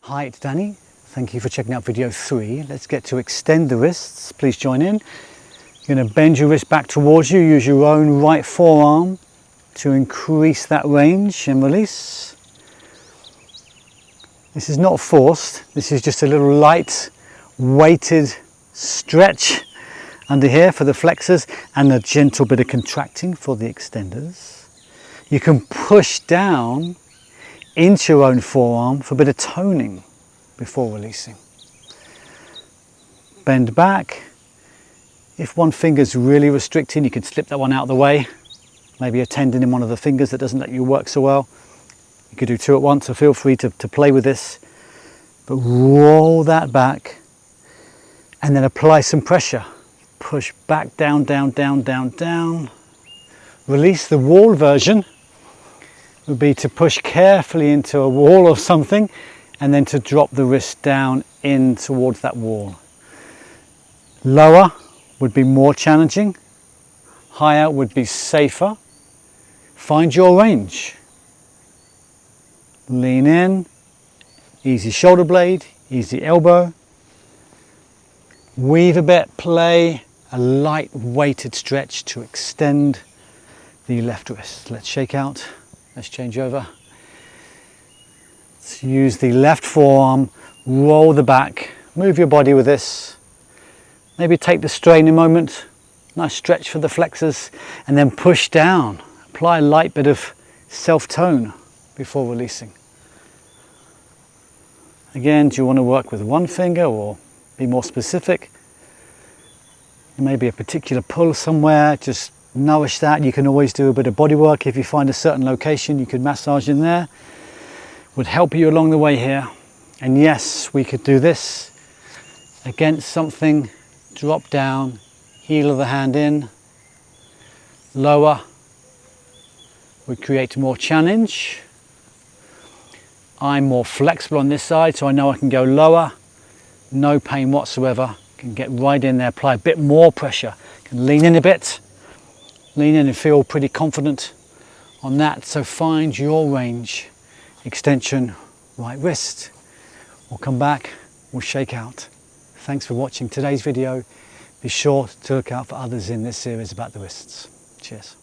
Hi, it's Danny. Thank you for checking out video 3. Let's get to extend the wrists. Please join in. You're going to bend your wrist back towards you. Use your own right forearm to increase that range and release. This is not forced. This is just a little light weighted stretch under here for the flexors and a gentle bit of contracting for the extenders. You can push down into your own forearm for a bit of toning before releasing. Bend back. If one finger's really restricting, you can slip that one out of the way. Maybe a tendon in one of the fingers that doesn't let you work so well. You could do two at once, so feel free to play with this. But roll that back and then apply some pressure. Push back, down, down, down, down, down. Release. The wall version would be to push carefully into a wall or something and then to drop the wrist down in towards that wall. Lower would be more challenging. Higher would be safer. Find your range. Lean in, easy shoulder blade, easy elbow. Weave a bit, play a light weighted stretch to extend the left wrist. Let's shake out. Let's change over. Let's use the left forearm, roll the back, move your body with this. Maybe take the strain a moment, nice stretch for the flexors, and then push down. Apply a light bit of self-tone before releasing. Again, do you want to work with one finger or be more specific? Maybe a particular pull somewhere, just nourish that. You can always do a bit of body work. If you find a certain location, you could massage in there. Would help you along the way here. And yes, we could do this against something, drop down, heel of the hand in, lower, would create more challenge. I'm more flexible on this side, so I know I can go lower, no pain whatsoever. Can get right in there, apply a bit more pressure. Can lean in a bit, lean in and feel pretty confident on that. So find your range. Extension, right wrist. We'll come back, we'll shake out. Thanks for watching today's video. Be sure to look out for others in this series about the wrists. Cheers.